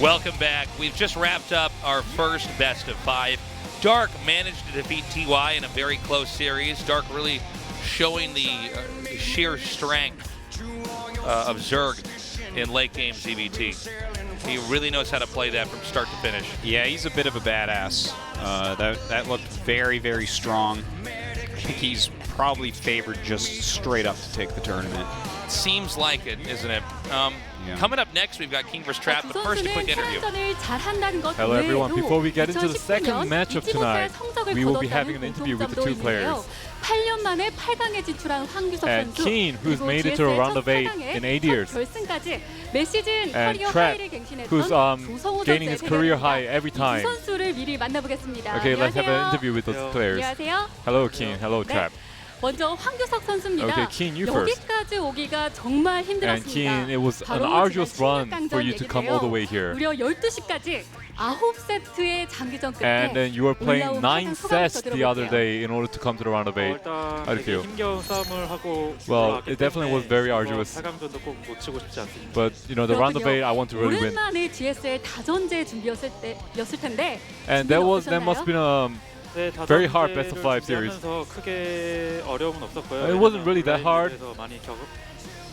Welcome back. We've just wrapped up our first best of 5. Dark managed to defeat TY in a very close series. Dark really showing the sheer strength of Zerg in late game ZVT. He really knows how to play that from start to finish. Yeah, he's a bit of a badass. That looked very, very strong. I think he's probably favored just straight up to take the tournament. Seems like it, isn't it? Yeah. Coming up next, we've got KeeN vs. Trap, but first a quick interview. Hello everyone, before we get into the second matchup tonight, we will be having an interview with the two players. 8년 만에 8강에 진출한 황규석 And 선수, KeeN, who's made it to a round of 8 in 8 years. 결승까지 매 시즌 And 커리어 Trap, 하이를 갱신했던 who's 조성호 gaining his 선수의 career 대결입니다. high every 이 time. 두 선수를 미리 만나보겠습니다. Okay, let's have an 안녕하세요. interview with those players. 안녕하세요. Hello KeeN, hello 네. Trap. 먼저 황규석 선수입니다. Okay, KeeN, you first. 여기까지 오기가 정말 And 힘들었습니다. KeeN, it was an 바로 arduous 지난 run 16강전 for you to come all the way here. 무려 12시까지 9세트의 장기전 끝에 And then you were playing 올라온 9 가장 소감부터 sets the other 들어볼게요. day in order to come to the round of 8. 일단 How do you 되게 feel? 힘겨운 싸움을 하고 Well, 올라왔기 it definitely was 때문에 very 이번 arduous. 4강전도 꼭 놓치고 싶지 않습니다. But you know, the round of 8, I want to really win. 오랜만에 GSL 다전제 준비였을 텐데 And 준비는 that must have been 네, very hard best of 5 다전제를 series. 준비하면서 크게 어려움은 없었고요. It wasn't really that hard. 온라인에서 많이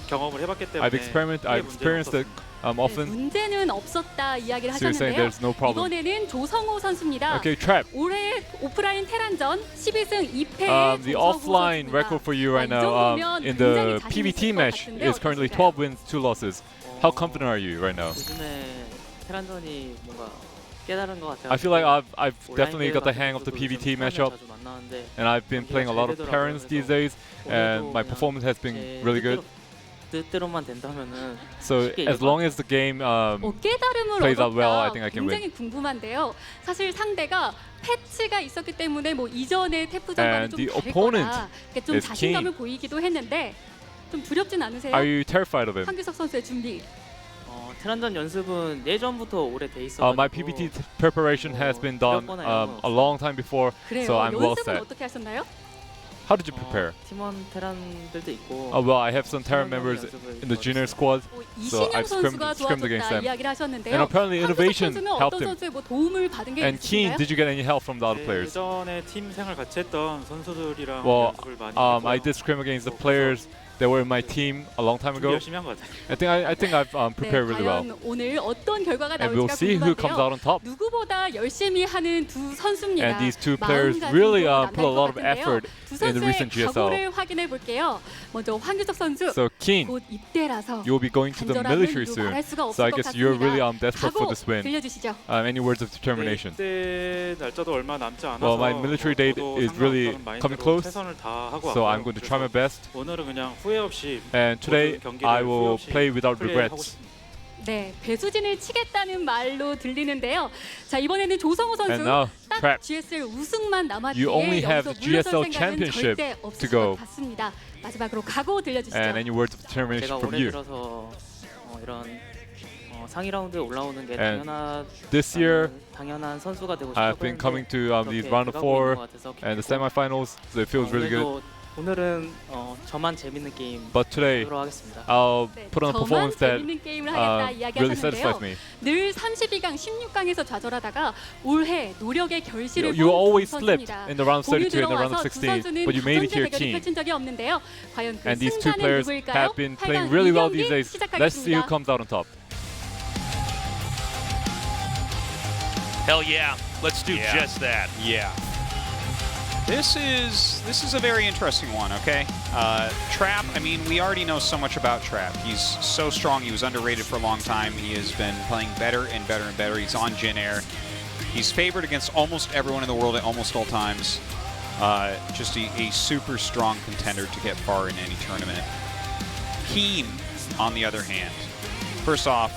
경험을 해봤기 때문에 I've experienced it often. 문제는 없었다 이야기를 So you're saying 하셨는데요. there's no problem. 이번에는 조성호 선수입니다. Okay, Trap. 올해 오프라인 테란전 12승 2패의 The offline record for you right now in the PVT match is currently 12 wins, 2 losses. How confident are you right now? 요즘에 테란전이 뭔가 깨달은 것 같아요. I feel like I've definitely got the hang of the PVT matchup, and I've been playing a lot of parents these days, and my performance has been really good. 뜻대로만 된다면은 So as long as the game 깨달음을 plays out well, I 얻었다. think I can 굉장히 win. 궁금한데요. 사실 상대가 패치가 있었기 때문에 뭐 이전의 태프전과는 And 좀 the 다를 opponent 거라 이렇게 좀 is 자신감을 KeeN. 보이기도 했는데 좀 두렵진 않으세요? Are you terrified of him? 황규석 선수의 준비. 테란전 연습은 예전부터 오래 돼 있어가지고 My PVT preparation has been done a long time before, 그래요. so I'm well 연습은 set. 어떻게 하셨나요? How did you prepare? 팀원 테란들도 있고. Well, I have some Terran members in the junior squad, so 이신영 I've 선수가 scrimmed against 도와줬다 them. 이야기를 하셨는데요. And apparently 황규석 innovation 선수는 helped 어떤 him. 선수의 뭐 도움을 받은 게 And KeeN, 있으신가요? did you get any help from the other players? 예전에 팀 생활 같이 했던 선수들이랑 Well, 연습을 많이 I 했고요. did scrim against the players that were in my team a long time 준비 ago. 열심히 한 것 같아요. I think I've prepared really well. 과연 오늘 어떤 결과가 And we'll 나올지가 see who comes out 궁금한데요. on top. 누구보다 열심히 하는 두 선수입니다. And these two players really put a lot of effort 두 in the 선수의 recent GSL. 각오를 확인해 볼게요. 먼저 황규석 선수 So KeeN, 곧 입대라서 you'll be going to the 간절함은 military 이루 soon. 말할 수가 So I 없을 것 guess you're really 같습니다. desperate for 각오 this win. 들려주시죠. Any words of determination? 그때 날짜도 얼마 남지 않아서 Well, my military date 저도 is really 상관없다는 coming 마인드로 close, 최선을 다하고 so 왔고요. I'm going to try my best. 오늘은 그냥 후회 없이 And today 모든 경기를 I 후회 will 없이 play without 플레이하고 regrets. 싶습니다. 네, 배수진을 치겠다는 말로 들리는데요. 자, 이번에는 조성호 선수 And now, 딱 Trap, GSL 우승만 남았기에 you only have 여기서 the GSL 물러설 생각은 championship 절대 to 없을 go. 것 같습니다. 마지막으로 각오 들려주시죠. And any words of determination 제가 from 올해 you? 들어서 이런 상위 라운드에 올라오는 게 And this year, 당연한 선수가 되고 I've been coming to these round of 4 and the semifinals, so it feels really good. 오늘은 저만 재밌는 게임 But today, 하도록 하겠습니다. I'll 네, put on a 저만 performance that 재밌는 게임을 하겠다 really satisfies 이야기하셨는데요. me. 늘 32강, 16강에서 좌절하다가 올해 노력의 결실을 You 본 always 두 slipped 선수입니다. in the round of 공이 32 and the round of 들어와서 두 16, 선수는 but you made it 다전제 here, 대결을 KeeN. 펼친 적이 없는데요. 과연 그 And these two 승자는 players 누구일까요? have been playing 8강 really well these 2경기 days. Let's see who 시작하겠습니다. comes out on top. Hell yeah, let's do just that. Yeah. This is a very interesting one, okay? Trap, I mean, we already know so much about Trap. He's so strong. He was underrated for a long time. He has been playing better and better and better. He's on Jin Air. He's favored against almost everyone in the world at almost all times. Just a super strong contender to get far in any tournament. KeeN, on the other hand, first off,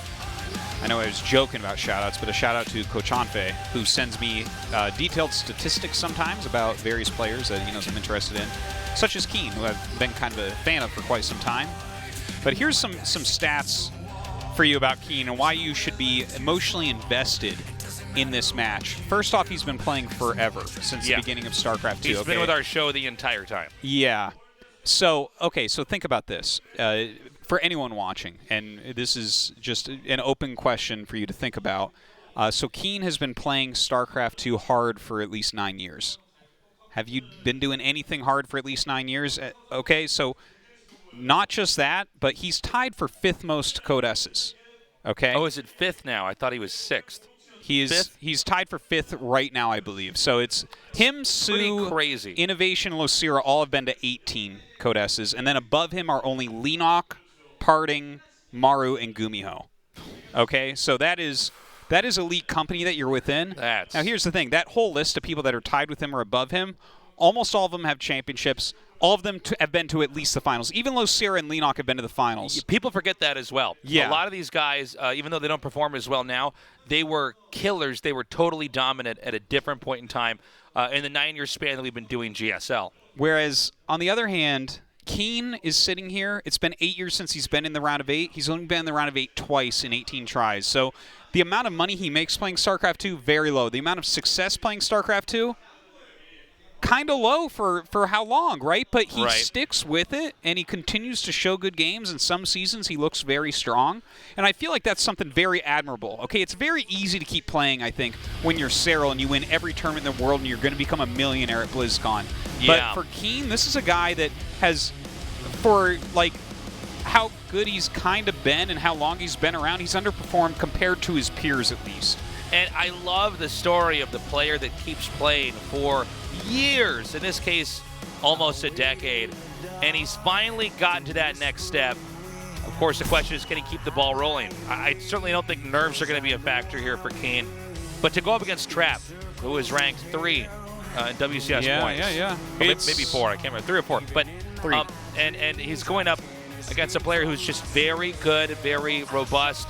I know I was joking about shoutouts, but a shout out to Kochanfe, who sends me detailed statistics sometimes about various players that he knows I'm interested in, such as KeeN, who I've been kind of a fan of for quite some time. But here's some stats for you about KeeN and why you should be emotionally invested in this match. First off, he's been playing forever, since the beginning of StarCraft 2. He's been with our show the entire time. Yeah. So, okay, so think about this. for anyone watching, and this is just an open question for you to think about. So KeeN has been playing StarCraft 2 hard for at least 9 years. Have you been doing anything hard for at least 9 years? Okay, so not just that, but he's tied for 5th most Code S's. Okay. Oh, is it 5th now? I thought he was 6th. He's tied for 5th right now, I believe. So it's him, Sue, crazy. Innovation, and Losira all have been to 18 Code S's, and then above him are only Lenok, Parting, Maru, and Gumiho. Okay, so that is elite company that you're within. Now here's the thing: that whole list of people that are tied with him or above him, almost all of them have championships. All of them have been to at least the finals. Even Losira and Lenok have been to the finals. People forget that as well. Yeah. A lot of these guys, even though they don't perform as well now, they were killers. They were totally dominant at a different point in time in the 9-year span that we've been doing GSL. Whereas, on the other hand, KeeN is sitting here. It's been 8 years since he's been in the round of 8. He's only been in the round of 8 twice in 18 tries. So the amount of money he makes playing StarCraft 2, very low. The amount of success playing StarCraft 2, kind of low for how long, right? But he sticks with it, and he continues to show good games. In some seasons, he looks very strong. And I feel like that's something very admirable. Okay, it's very easy to keep playing, I think, when you're Cyril and you win every tournament in the world and you're going to become a millionaire at BlizzCon. Yeah. But for KeeN, this is a guy that has, for, like, how good he's kind of been and how long he's been around, he's underperformed compared to his peers, at least. And I love the story of the player that keeps playing for years, in this case, almost a decade, and he's finally gotten to that next step. Of course, the question is, can he keep the ball rolling? I certainly don't think nerves are going to be a factor here for KeeN, but to go up against Trap, who is ranked 3 in WCS points. Yeah. Maybe 4, I can't remember, 3 or 4, but 3. And he's going up against a player who's just very good, very robust,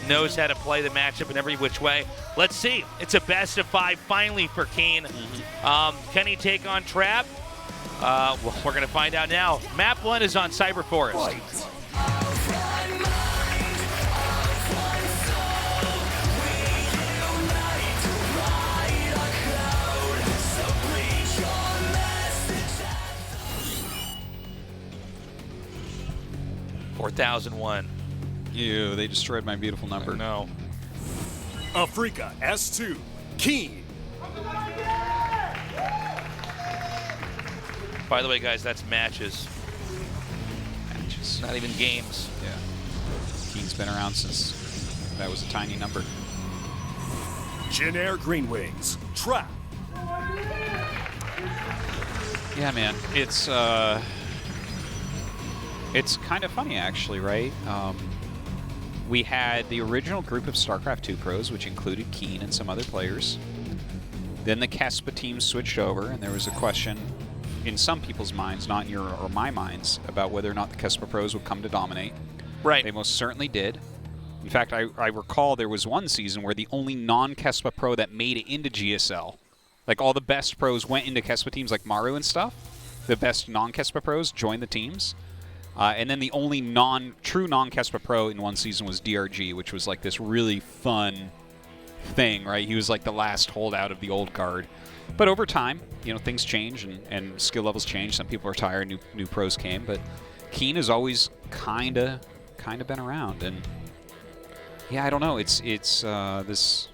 knows how to play the matchup in every which way. Let's see. It's a best of 5 finally for KeeN. Can he take on Trap? Well, we're going to find out now. Map 1 is on Cyberforest. $4,001. Ew, they destroyed my beautiful number. No. Africa S2, KeeN. By the way, guys, that's matches. Matches. Not even games. Yeah. KeeN's been around since that was a tiny number. Jin Air Green Wings, Trap. Yeah, man. It's kind of funny, actually, right? We had the original group of StarCraft 2 pros, which included KeeN and some other players. Then the Kespa team switched over, and there was a question in some people's minds, not in your or my minds, about whether or not the Kespa pros would come to dominate. Right. They most certainly did. In fact, I recall there was one season where the only non-Kespa pro that made it into GSL, like all the best pros went into Kespa teams like Maru and stuff, the best non-Kespa pros joined the teams. And then the only true non-Kespa pro in one season was DRG, which was like this really fun thing, right? He was like the last holdout of the old guard. But over time, you know, things change and skill levels change. Some people retire, new pros came, but KeeN has always kind of been around. And yeah, I don't know. It's this.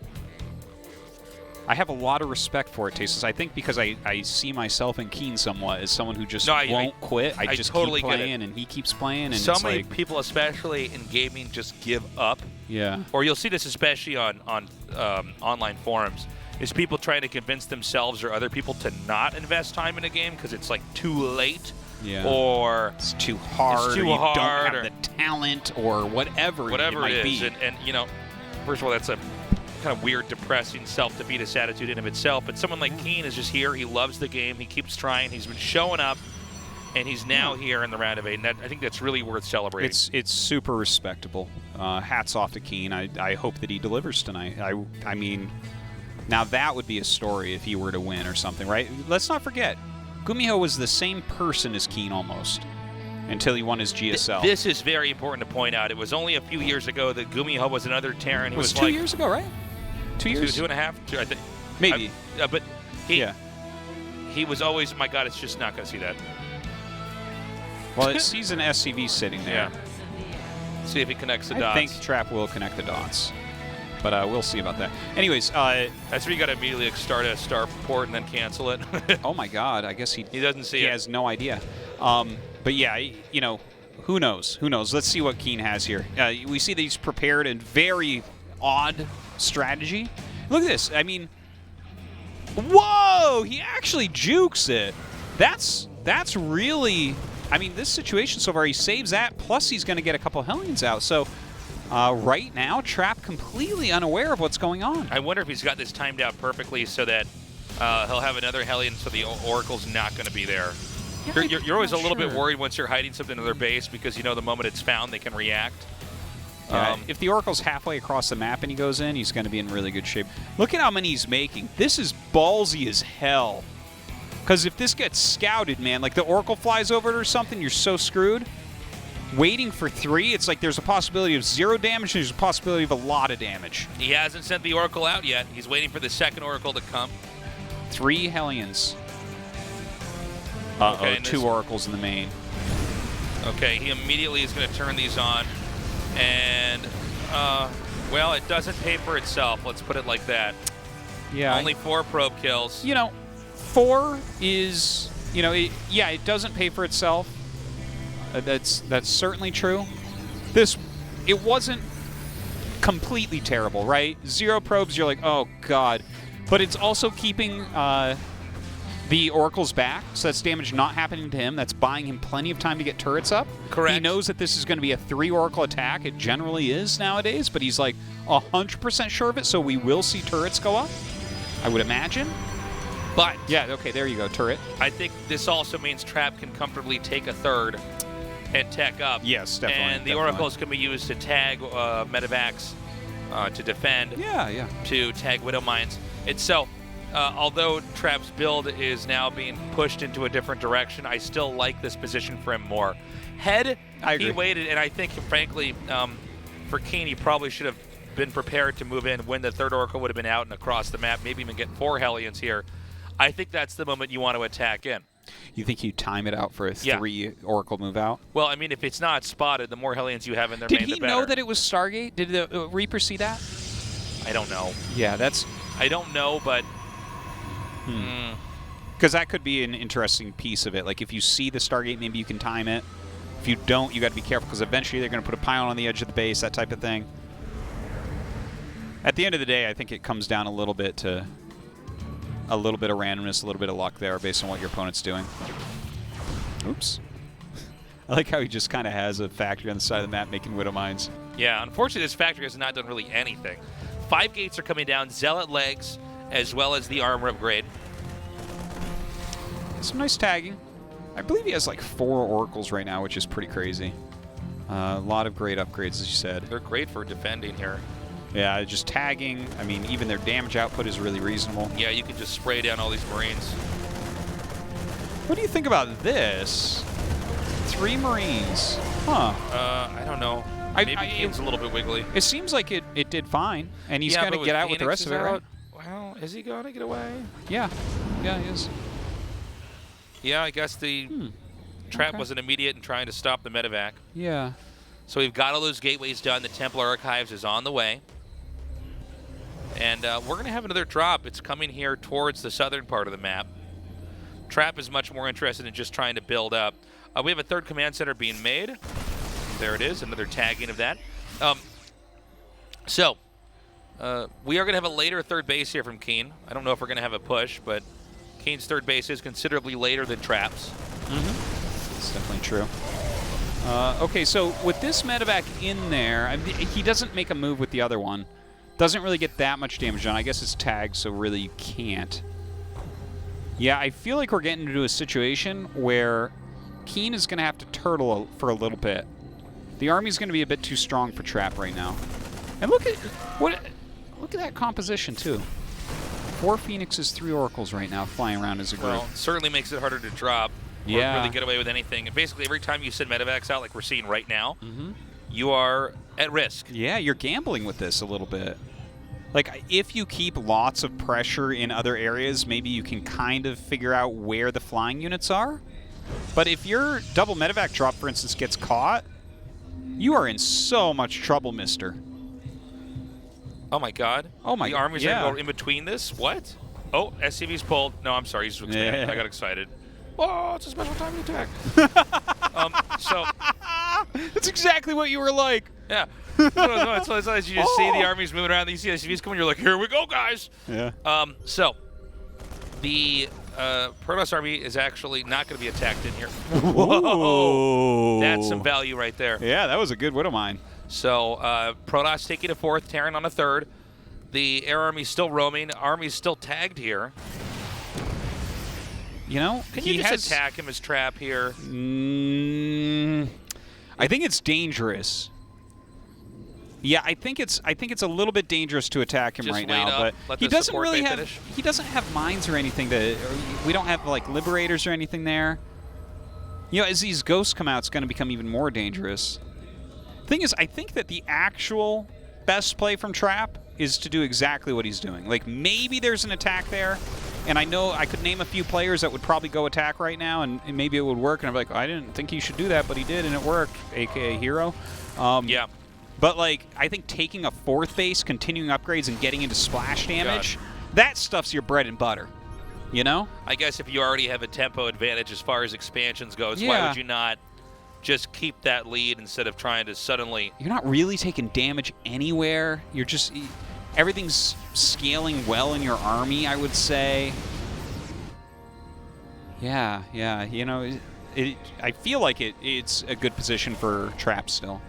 I have a lot of respect for it, Tastes. I think because I see myself in KeeN somewhat as someone who just won't quit. I just totally keep playing, and he keeps playing. And so it's many like, people, especially in gaming, just give up. Yeah. Or you'll see this especially on online forums, is people trying to convince themselves or other people to not invest time in a game because it's like too late. Yeah. Or it's too hard. It's too or you hard, don't have or the talent, or whatever it might be. And you know, first of all, that's a kind of weird, depressing, self-defeatist attitude in of itself. But someone like KeeN is just here. He loves the game. He keeps trying. He's been showing up, and he's now here in the round of 8. And I think that's really worth celebrating. It's super respectable. Hats off to KeeN. I hope that he delivers tonight. I mean, now that would be a story if he were to win or something, right? Let's not forget, Gumiho was the same person as KeeN almost until he won his GSL. This is very important to point out. It was only a few years ago that Gumiho was another Terran. It was 2 years ago, right? 2 years? 2.5? I think. Maybe. But he was always, my God, it's just not going to see that. Well, it sees an SCV sitting there. See if he connects the I dots. think Trap will connect the dots, but we'll see about that. Anyways, That's where you got to immediately start a star port and then cancel it. oh my God, I guess he doesn't see he it. has no idea. But yeah, you know, who knows? Who knows? Let's see what KeeN has here. We see that he's prepared a very odd strategy. Look at this. I mean, whoa! He actually jukes it. That's really. I mean, this situation so far, he saves that, plus he's going to get a couple Hellions out. So right now, Trap completely unaware of what's going on. I wonder if he's got this timed out perfectly so that he'll have another Hellion, so the Oracle's not going to be there. Yeah, You're always a little bit sure. worried once you're hiding something in their base because you know the moment it's found, they can react. If the Oracle's halfway across the map and he goes in, he's going to be in really good shape. Look at how many he's making. This is ballsy as hell. Because if this gets scouted, man, like the Oracle flies over it or something, you're so screwed. Waiting for 3, it's like there's a possibility of 0 damage and there's a possibility of a lot of damage. He hasn't sent the Oracle out yet. He's waiting for the second Oracle to come. 3 Hellions. Uh-oh, Okay, 2 Oracles in the main. Okay, he immediately is going to turn these on. And, well, it doesn't pay for itself. Let's put it like that. Yeah. Only 4 probe kills. You know, 4 is, you know, it doesn't pay for itself. That's certainly true. It wasn't completely terrible, right? 0 probes, you're like, oh God. But it's also keeping the Oracles back, so that's damage not happening to him. That's buying him plenty of time to get turrets up. Correct. He knows that this is going to be a 3 Oracle attack. It generally is nowadays, but he's like 100% sure of it, so we will see turrets go up, I would imagine. But Yeah, okay, there you go, turret. I think this also means Trap can comfortably take a 3rd and tech up. Yes, definitely. And the definitely. Oracles can be used to tag Medivacs to defend, Yeah. to tag Widow Mines. It's so, although Trap's build is now being pushed into a different direction, I still like this position for him more. Head, I agree. he waited, and I think, frankly, for KeeN, he probably should have been prepared to move in when the 3rd Oracle would have been out and across the map, maybe even get 4 Hellions here. I think that's the moment you want to attack in. You think you time it out for a 3 Oracle move out? Well, I mean, if it's not spotted, the more Hellions you have in their Did main, he the better. know that it was Stargate? Did the Reaper see that? I don't know. Yeah, that's... I don't know, but... Because that could be an interesting piece of it. Like, if you see the Stargate, maybe you can time it. If you don't, you got to be careful, because eventually they're going to put a pylon on the edge of the base, that type of thing. At the end of the day, I think it comes down a little bit to... a little bit of randomness, a little bit of luck there based on what your opponent's doing. Oops. I like how he just kind of has a factory on the side of the map making Widow Mines. Yeah, unfortunately, this factory has not done really anything. 5 gates are coming down, Zealot legs, as well as the armor upgrade. Some nice tagging. I believe he has like 4 Oracles right now, which is pretty crazy. A lot of great upgrades, as you said. They're great for defending here. Yeah, just tagging. I mean, even their damage output is really reasonable. Yeah, you can just spray down all these Marines. What do you think about this? 3 Marines. Huh. I don't know. Maybe KeeN's a little bit wiggly. It seems like it did fine, and he's Yeah, going but to get out with the Phoenix rest of it, is right? out, well, is he going to get away? Yeah. Yeah, he is. Yeah, I guess the Trap Okay. wasn't immediate in trying to stop the medevac. Yeah. So we've got all those gateways done. The Templar Archives is on the way. And we're going to have another drop. It's coming here towards the southern part of the map. Trap is much more interested in just trying to build up. We have a 3rd command center being made. There it is, another tagging of that. We are going to have a later 3rd base here from KeeN. I don't know if we're going to have a push, but KeeN's 3rd base is considerably later than Trap's. That's definitely true. Okay, so with this medevac in there, I mean, he doesn't make a move with the other one. Doesn't really get that much damage done. I guess it's tagged, so really you can't. Yeah, I feel like we're getting into a situation where KeeN is going to have to turtle for a little bit. The army's going to be a bit too strong for Trap right now. And look at that composition too. 4 Phoenixes, 3 Oracles right now flying around as a group. Well, it certainly makes it harder to drop or Yeah. really get away with anything. And basically, every time you send medevacs out, like we're seeing right now, you are at risk. Yeah, you're gambling with this a little bit. Like, if you keep lots of pressure in other areas, maybe you can kind of figure out where the flying units are. But if your double medevac drop, for instance, gets caught, You are in so much trouble, mister. Oh my God. Oh my. The armies yeah. are going to go in between this. What? Oh, SCV's pulled. No, I'm sorry. He's expanded. Yeah. I got excited. Oh, it's a special time to attack. So That's exactly what you were like. yeah. No, it's as you just see the armies moving around. You see SCVs coming. You're like, here we go, guys. Yeah. So the Protoss army is actually not going to be attacked in here. Whoa. That's some value right there. Yeah, that was a good Widow Mine. So Protoss taking a 4th, Terran on a 3rd. The air army's still roaming. Army's still tagged here. You know, Can you just attack him as trap here? I think it's dangerous. Yeah, I think it's a little bit dangerous to attack him Just right wait now, up, but let he the doesn't support really bay have finish. he doesn't have mines or anything we don't have like liberators or anything there. You know, as these ghosts come out, it's going to become even more dangerous. Thing is, I think that the actual best play from Trap is to do exactly what he's doing. Like, maybe there's an attack there, and I know I could name a few players that would probably go attack right now, and maybe it would work, and I'm like, I didn't think he should do that, but he did, and it worked, a.k.a. Hero. Yeah. But, like, I think taking a 4th base, continuing upgrades, and getting into splash damage, that stuff's your bread and butter, you know? I guess if you already have a tempo advantage as far as expansions goes, why would you not just keep that lead instead of trying to suddenly... You're not really taking damage anywhere. You're just... Everything's scaling well in your army, I would say. Yeah, you know, I feel like it's a good position for Trap still.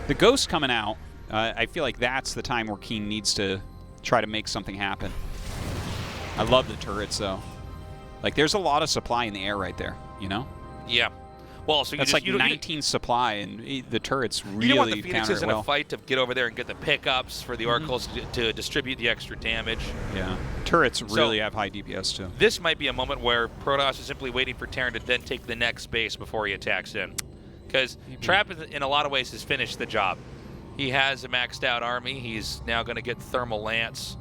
The Ghost coming out, I feel like that's the time where KeeN needs to try to make something happen. I love the turrets, though. Like, there's a lot of supply in the air right there, you know? Yeah. Well, so you That's just, like 19 supply, and the turrets really you don't want the counter Phoenixes it in well. a fight to get over there and get the pickups for the Oracles to distribute the extra damage. Yeah. Turrets really have high DPS, too. This might be a moment where Protoss is simply waiting for Terran to then take the next base before he attacks in. Because Trap, in a lot of ways, has finished the job. He has a maxed out army. He's now going to get Thermal Lance,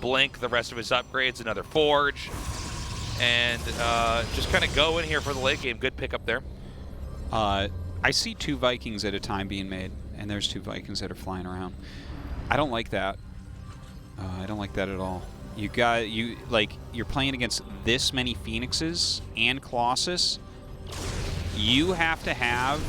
Blink, the rest of his upgrades, another Forge, and just kind of go in here for the late game. Good pickup there. I see 2 Vikings at a time being made, and there's 2 Vikings that are flying around. I don't like that. I don't like that at all. You're playing against this many Phoenixes and Colossus. You have to have,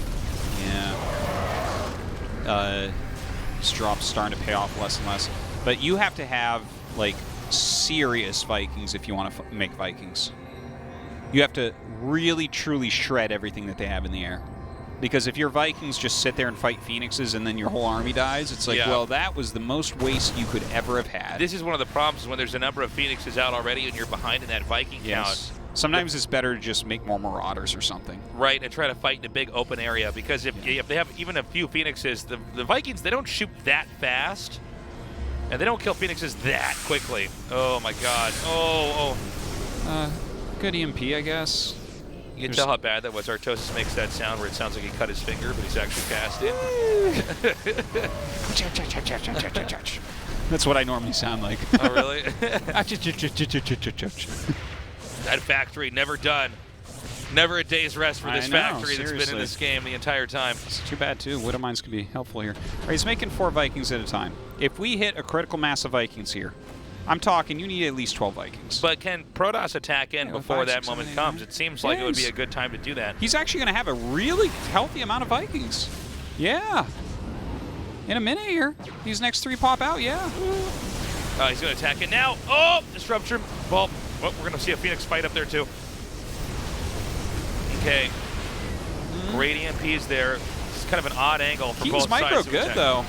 this drop's starting to pay off less and less, but you have to have like serious Vikings if you want to make Vikings. You have to really, truly shred everything that they have in the air. Because if your Vikings just sit there and fight Phoenixes and then your whole army dies, it's like, well, that was the most waste you could ever have had. This is one of the problems when there's a number of Phoenixes out already and you're behind in that Viking count. Sometimes it's better to just make more Marauders or something. Right, and try to fight in a big open area. Because if they have even a few Phoenixes, the Vikings, they don't shoot that fast. And they don't kill Phoenixes that quickly. Oh, my God. Good EMP, I guess. You can tell how bad that was. Artosis makes that sound where it sounds like he cut his finger, but he's actually casting. That's what I normally sound like. Oh, really? That factory, never done. Never a day's rest for this factory that's been in this game the entire time. It's too bad, too. Widow Mines could be helpful here. All right, he's making 4 Vikings at a time. If we hit a critical mass of Vikings here, I'm talking, you need at least 12 Vikings. But can Protoss attack in before that moment comes? It seems like it would be a good time to do that. He's actually going to have a really healthy amount of Vikings. Yeah. In a minute here. These next 3 pop out, yeah. He's going to attack it now. Oh, Disruption. Well, we're going to see a Phoenix fight up there, too. Okay. Great EMPs there. It's kind of an odd angle for both sides. KeeN's micro good, though.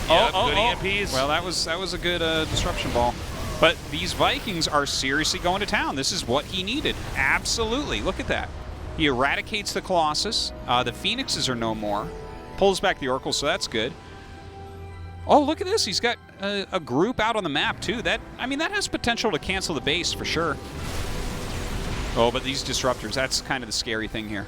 Yep, good EMPs. Well, that was a good disruption ball. But these Vikings are seriously going to town. This is what he needed. Absolutely. Look at that. He eradicates the Colossus. The Phoenixes are no more. Pulls back the Oracle, so that's good. Oh, look at this. He's got a group out on the map, too. That has potential to cancel the base for sure. Oh, but these disruptors, that's kind of the scary thing here.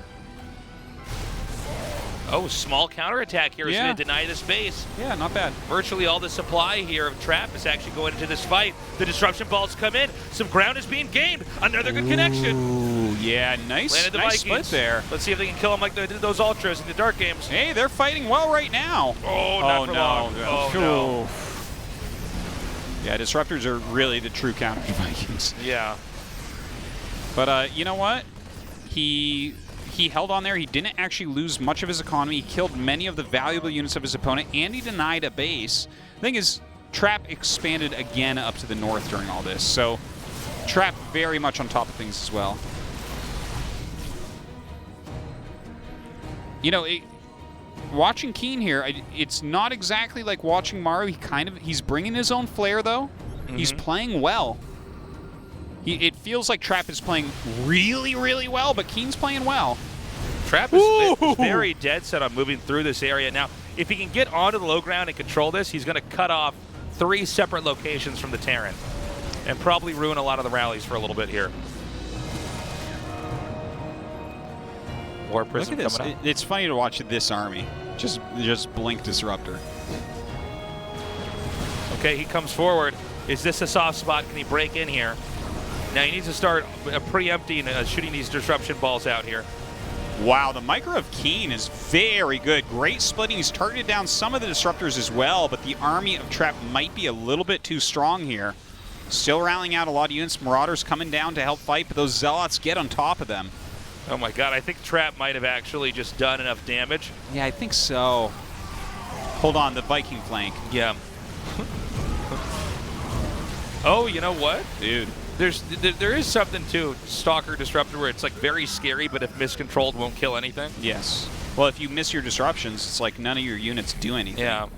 Oh, small counterattack here is going to deny this base. Yeah, not bad. Virtually all the supply here of Trap is actually going into this fight. The disruption balls come in. Some ground is being gained. Another good connection. Ooh, yeah, nice, Landed the nice Vikings. split there. Let's see if they can kill him like they did those Ultras in the Dark games. Hey, they're fighting well right now. Oh, not for long. Oh, no. Yeah, Disruptors are really the true counter to Vikings. Yeah. But you know what? He held on there. He didn't actually lose much of his economy. He killed many of the valuable units of his opponent, and he denied a base. The thing is, Trap expanded again up to the north during all this, so Trap very much on top of things as well. You know, watching KeeN here, it's not exactly like watching Mario. He's bringing his own flair though. He's playing well. It feels like Trap is playing really, really well, but KeeN's playing well. Trap is very dead set on moving through this area. Now, if he can get onto the low ground and control this, he's going to cut off 3 separate locations from the Terran and probably ruin a lot of the rallies for a little bit here. War Prism Look at coming up. It's funny to watch this army. Just blink Disruptor. Okay, he comes forward. Is this a soft spot? Can he break in here? Now he needs to start preempting, shooting these disruption balls out here. Wow, the micro of KeeN is very good. Great splitting. He's targeted down some of the Disruptors as well, but the army of Trap might be a little bit too strong here. Still rallying out a lot of units. Marauders coming down to help fight, but those Zealots get on top of them. Oh my god, I think Trap might have actually just done enough damage. Yeah, I think so. Hold on, the Viking flank. Yeah. Oh, you know what? Dude. There is something to Stalker Disruptor where it's like very scary, but if miscontrolled, won't kill anything. Yes. Well, if you miss your disruptions, it's like none of your units do anything. Yeah.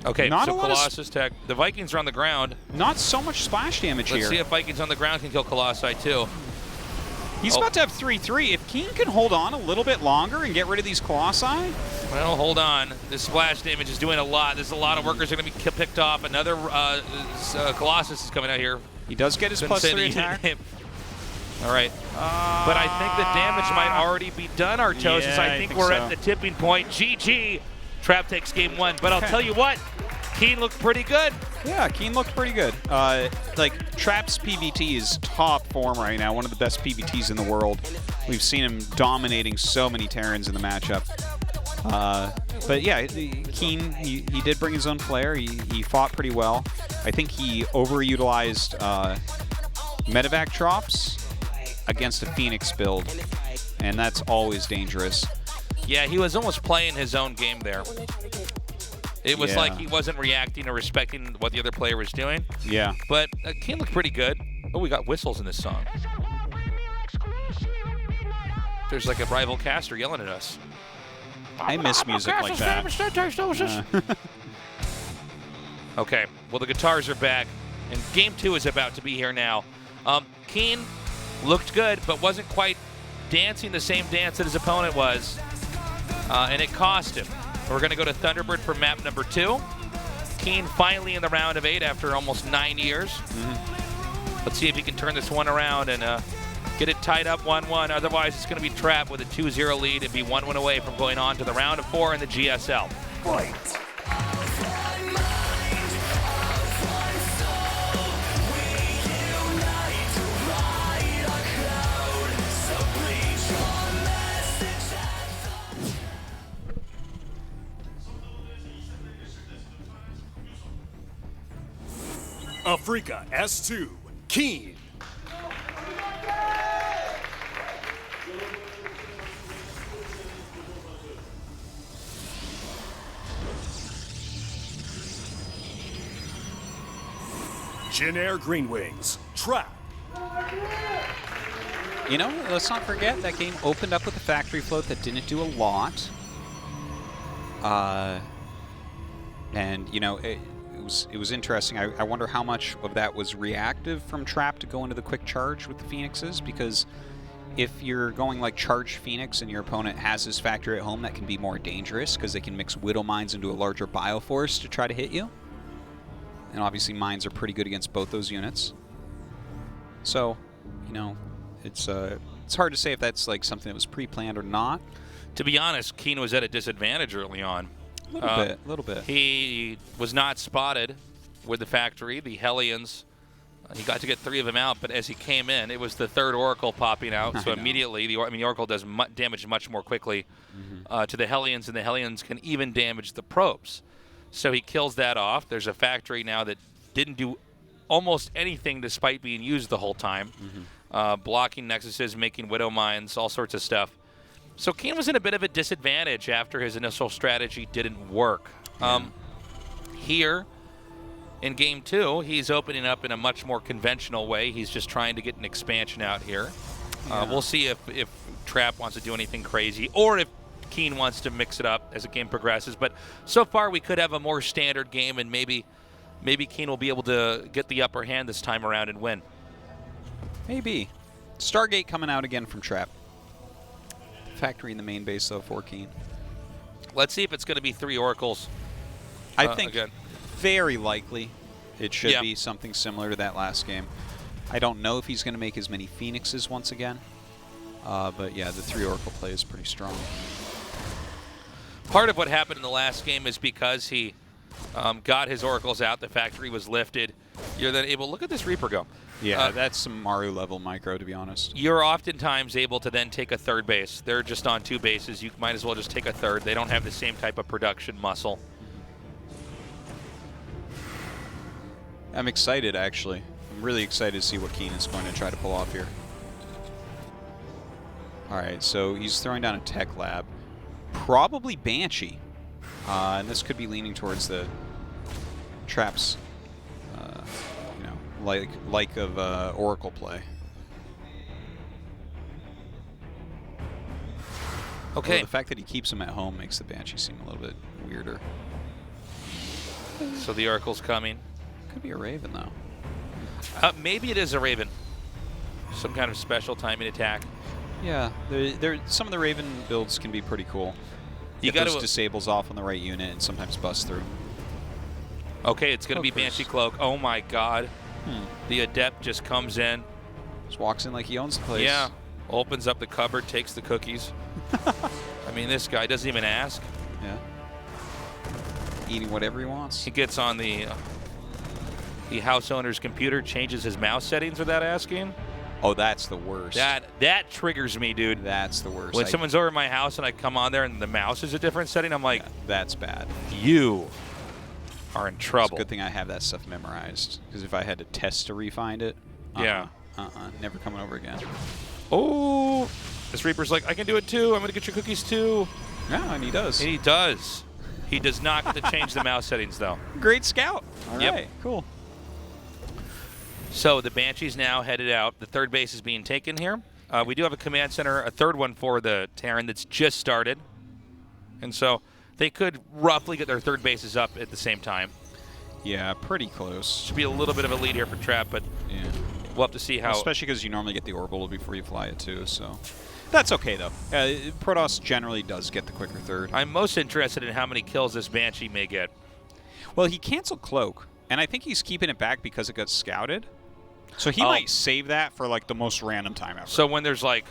Okay, Not so a lot of Colossus tech. The Vikings are on the ground. Not so much splash damage here. Let's see if Vikings on the ground can kill Colossi too. He's about to have 3-3. If KeeN can hold on a little bit longer and get rid of these Colossi. Well, hold on. This splash damage is doing a lot. There's a lot of workers are going to be picked off. Another Colossus is coming out here. He does get his +3 attack. All right. But I think the damage might already be done, Artosis. Yeah, I think we're at the tipping point. GG. Trap takes game 1. But I'll tell you what, KeeN looked pretty good. Yeah, KeeN looked pretty good. Like, Trap's PVT is top form right now, one of the best PVTs in the world. We've seen him dominating so many Terrans in the matchup. But yeah, KeeN, he did bring his own flair. He fought pretty well. I think he overutilized medevac drops against a Phoenix build, and that's always dangerous. Yeah, he was almost playing his own game there. It was like he wasn't reacting or respecting what the other player was doing. Yeah. But KeeN looked pretty good. Oh, we got whistles in this song. There's like a rival caster yelling at us. I miss music like that. Okay, well the guitars are back, and game 2 is about to be here now. KeeN looked good, but wasn't quite dancing the same dance that his opponent was, and it cost him. We're going to go to Thunderbird for map number 2. KeeN finally in the round of 8 after almost 9 years. Let's see if he can turn this one around and get it tied up 1-1. Otherwise, it's going to be Trap with a 2-0 lead and be 1 away from going on to the round of 4 in the GSL. Fight! Africa S2, KeeN. Jin Green Wings, Trap. You know, let's not forget that game opened up with a factory float that didn't do a lot. And, you know, it was interesting. I wonder how much of that was reactive from Trap to go into the quick charge with the Phoenixes, because if you're going like charge Phoenix and your opponent has his factory at home, that can be more dangerous because they can mix Widow Mines into a larger Bioforce to try to hit you. And obviously mines are pretty good against both those units. So, you know, it's hard to say if that's like something that was pre-planned or not. To be honest, KeeN was at a disadvantage early on. A little bit. He was not spotted with the factory. The Hellions He got to get 3 of them out, but as he came in, it was the 3rd Oracle popping out. So immediately, the Oracle does damage much more quickly to the Hellions, and the Hellions can even damage the probes. So he kills that off. There's a factory now that didn't do almost anything despite being used the whole time. Blocking Nexuses, making Widow Mines, all sorts of stuff. So KeeN was in a bit of a disadvantage after his initial strategy didn't work. Here, in Game 2, he's opening up in a much more conventional way. He's just trying to get an expansion out here. We'll see if Trap wants to do anything crazy, or if KeeN wants to mix it up as the game progresses. But so far, we could have a more standard game, and maybe KeeN will be able to get the upper hand this time around and win. Maybe. Stargate coming out again from Trap. Factory in the main base, though, for KeeN. Let's see if it's going to be 3 Oracles. I think again. Very likely it should be something similar to that last game. I don't know if he's going to make as many Phoenixes once again. But yeah, the 3 Oracle play is pretty strong. Part of what happened in the last game is because he got his Oracles out, the factory was lifted. You're then able, look at this Reaper go. Yeah, that's some Maru level micro, to be honest. You're oftentimes able to then take a 3rd base. They're just on 2 bases. You might as well just take a 3rd. They don't have the same type of production muscle. I'm excited, actually. I'm really excited to see what KeeN is going to try to pull off here. All right, so he's throwing down a tech lab. Probably Banshee. And this could be leaning towards the Trap's, you know, like of Oracle play. Okay. Although the fact that he keeps him at home makes the Banshee seem a little bit weirder. So the Oracle's coming. Could be a Raven, though. Maybe it is a Raven. Some kind of special timing attack. Yeah, some of the Raven builds can be pretty cool. You got those disables off on the right unit and sometimes bust through. Okay, it's going to be Banshee Cloak. Oh my god. The Adept just comes in. Just walks in like he owns the place. Yeah. Opens up the cupboard, takes the cookies. I mean, this guy doesn't even ask. Yeah. Eating whatever he wants. He gets on the house owner's computer, changes his mouse settings without asking. Oh, that's the worst. That triggers me, dude. That's the worst. When someone's over at my house and I come on there and the mouse is a different setting, I'm like, that's bad. You are in trouble. It's a good thing I have that stuff memorized, because if I had to test to refind it, never coming over again. Oh, this Reaper's like, I can do it too. I'm going to get your cookies too. Yeah, and he does. And he does. He does not get to change the mouse settings, though. Great scout. All right, cool. So the Banshee's now headed out. The 3rd base is being taken here. We do have a command center, a 3rd one for the Terran that's just started. And so they could roughly get their 3rd bases up at the same time. Yeah, pretty close. Should be a little bit of a lead here for Trap, but we'll have to see how... Especially because you normally get the orbital before you fly it, too, so... That's okay, though. Protoss generally does get the quicker 3rd. I'm most interested in how many kills this Banshee may get. Well, he canceled Cloak, and I think he's keeping it back because it got scouted. So he might save that for, like, the most random time ever. So when there's, like,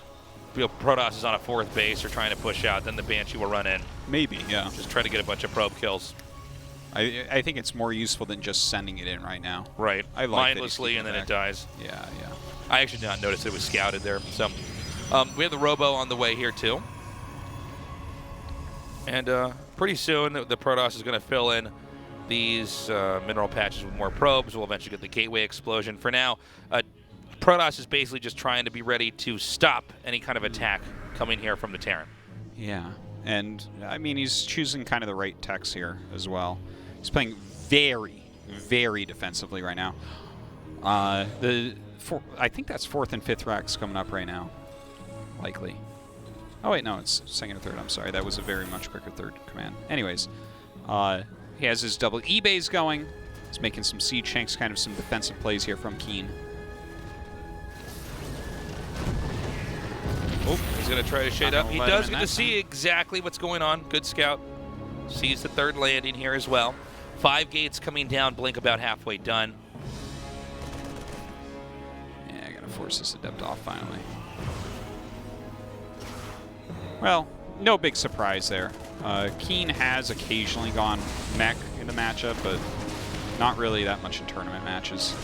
Protoss is on a 4th base or trying to push out, then the Banshee will run in. Maybe, yeah. Just try to get a bunch of probe kills. I think it's more useful than just sending it in right now. Right. I like mindlessly, and then it dies. Yeah. I actually did not notice it was scouted there. So we have the Robo on the way here, too. And pretty soon, the Protoss is going to fill in these mineral patches with more probes. We'll eventually get the Gateway explosion. For now, Protoss is basically just trying to be ready to stop any kind of attack coming here from the Terran. Yeah, and I mean, he's choosing kind of the right techs here as well. He's playing very, very defensively right now. I think that's 4th and 5th racks coming up right now, likely. Oh wait, no, it's 2nd and 3rd. I'm sorry, that was a very much quicker 3rd command. Anyways, he has his double E-bays going. He's making some siege shanks, kind of some defensive plays here from KeeN. Oh, he's going to try to shade up. He does get to see exactly what's going on. Good scout. Sees the 3rd landing here as well. 5 gates coming down, blink about halfway done. Yeah, I got to force this Adept off finally. Well, no big surprise there. KeeN has occasionally gone mech in the matchup, but not really that much in tournament matches.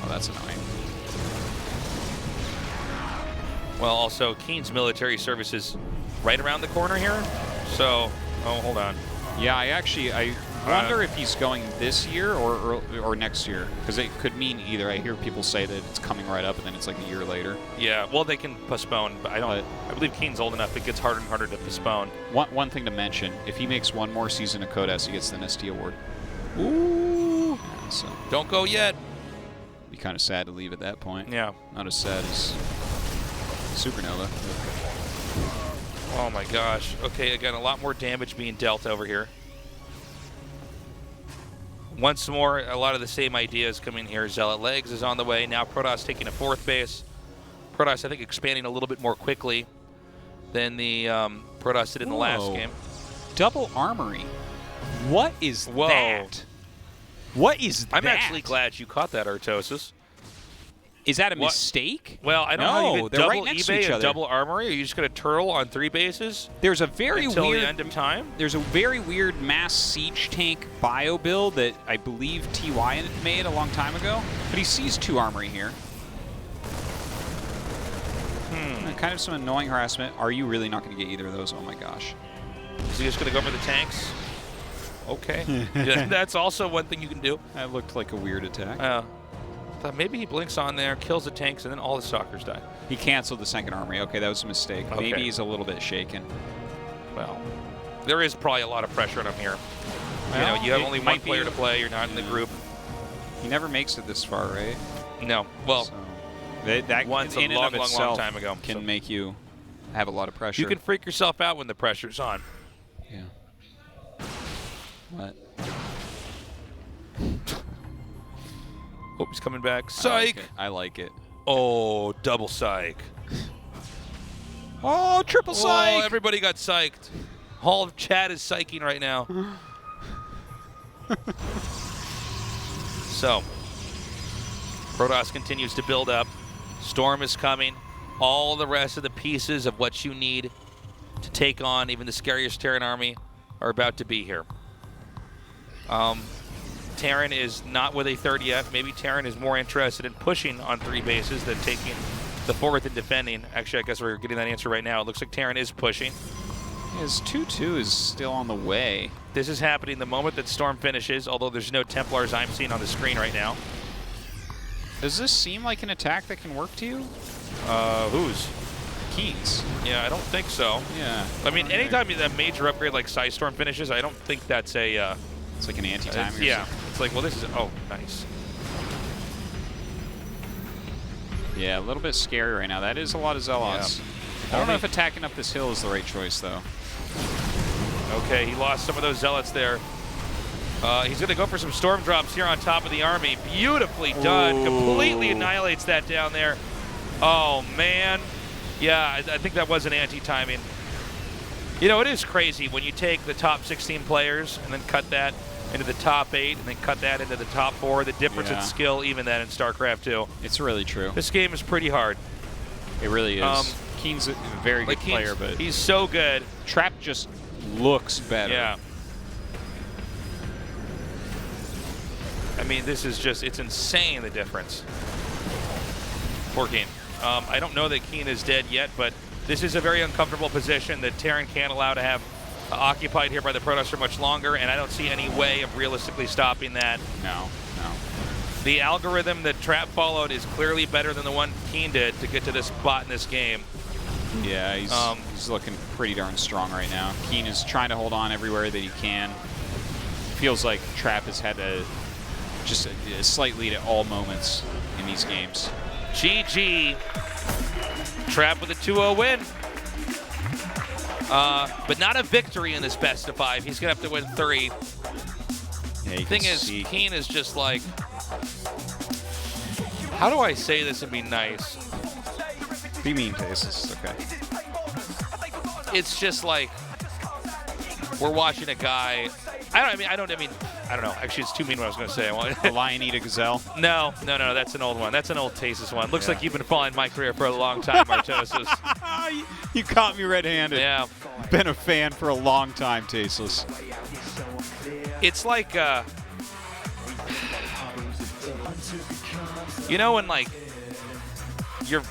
that's annoying. Well, also, KeeN's military service is right around the corner here. So, oh, hold on. Yeah, I wonder if he's going this year or next year, because it could mean either. I hear people say that it's coming right up, and then it's like a year later. Yeah, well, they can postpone, but I believe KeeN's old enough. It gets harder and harder to postpone. One thing to mention: if he makes one more season of Codas, he gets the NST award. Ooh. Yeah, so Don't go yet. be kind of sad to leave at that point. Yeah. Not as sad as Supernova. Oh my gosh. Okay, again, a lot more damage being dealt over here. Once more, a lot of the same ideas coming here. Zealot Legs is on the way. Now Protoss taking a 4th base. Protoss, I think, expanding a little bit more quickly than the Protoss did in the last game. Double armory. What is Whoa. that? What is that? I'm actually glad you caught that, Artosis. Is that a mistake? Well, I don't know how you No, can they're double right next to eBay each and other. double armory. Are you just going to turtle on 3 bases There's a very until weird the end of time? There's a very weird mass siege tank bio build that I believe TY had made a long time ago, but he sees 2 armory here. Kind of some annoying harassment. Are you really not going to get either of those? Oh my gosh. Is he just going to go for the tanks? Okay. Yeah, that's also one thing you can do. That looked like a weird attack. Thought maybe he blinks on there, kills the tanks, and then all the stalkers die. He canceled the 2nd armory. Okay, that was a mistake. Okay. Maybe he's a little bit shaken. Well, there is probably a lot of pressure on him here. Well, you have it only might one player be- to play. You're not in the group. He never makes it this far, right? No. Well, So that once a in and long, of long, itself long time ago. can So make you have a lot of pressure. you can freak yourself out when the pressure's on. Yeah. What? Oh, he's coming back. Psych! I like it. Oh, double psych. Oh, triple psych! Oh, everybody got psyched. All of chat is psyching right now. So, Protoss continues to build up. Storm is coming. All the rest of the pieces of what you need to take on even the scariest Terran army are about to be here. Terran is not with a 3rd yet. Maybe Terran is more interested in pushing on 3 bases than taking the 4th and defending. Actually, I guess we're getting that answer right now. It looks like Terran is pushing. His 2-2 is still on the way. This is happening the moment that Storm finishes, although there's no Templars I'm seeing on the screen right now. Does this seem like an attack that can work to you? Whose? KeeN's. Yeah, I don't think so. Yeah. I mean, anytime a major upgrade like Storm finishes, I don't think that's a... It's like an anti-timer. yeah, it's like, well, this is... Oh, nice. Yeah, a little bit scary right now. That is a lot of Zealots. Yeah. I don't know if attacking up this hill is the right choice, though. Okay, he lost some of those Zealots there. He's going to go for some Storm drops here on top of the army. Beautifully done. Ooh. Completely annihilates that down there. Oh, man. Yeah, I think that was an anti-timing. You know, it is crazy when you take the top 16 players and then cut that into the top 8 and then cut that into the top 4. The difference in skill, even that in StarCraft 2. It's really true. This game is pretty hard. It really is. KeeN's a very good player, but he's so good. Trap just looks better. Yeah. I mean, this is just, it's insane, the difference. Poor KeeN. I don't know that KeeN is dead yet, but this is a very uncomfortable position that Terran can't allow to have occupied here by the Protoss for much longer, and I don't see any way of realistically stopping that. No. The algorithm that Trap followed is clearly better than the one KeeN did to get to this spot in this game. Yeah, he's looking pretty darn strong right now. KeeN is trying to hold on everywhere that he can. Feels like Trap has had just a slight lead at all moments in these games. GG. Trap with a 2-0 win. But not a victory in this best of 5. He's going to have to win 3. Yeah, The thing is, KeeN is just like, how do I say this and be nice? Be mean, Taste. It's okay. It's just like we're watching a guy. I don't know. Actually, it's too mean what I was going to say. A lion eat a gazelle? No. That's an old one. That's an old Tasis one. Looks like you've been following my career for a long time, Artosis. You caught me red-handed. Yeah. Been a fan for a long time, Tasteless. It's like You know when, like, your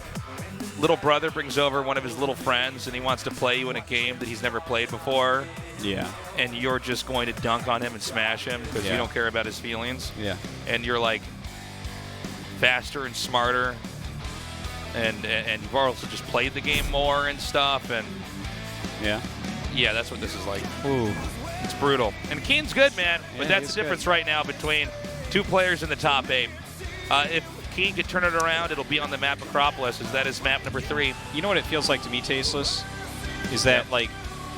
little brother brings over one of his little friends and he wants to play you in a game that he's never played before? Yeah. And you're just going to dunk on him and smash him because you don't care about his feelings? Yeah. And you're, like, faster and smarter. And you've also just played the game more and stuff. And yeah, that's what this is like. Ooh. It's brutal. And KeeN's good, man. But Yeah, that's he's the difference good. right now between two players in the top 8. If KeeN could turn it around, it'll be on the map Acropolis, as that is map number 3. You know what it feels like to me, Tasteless? Is that, like,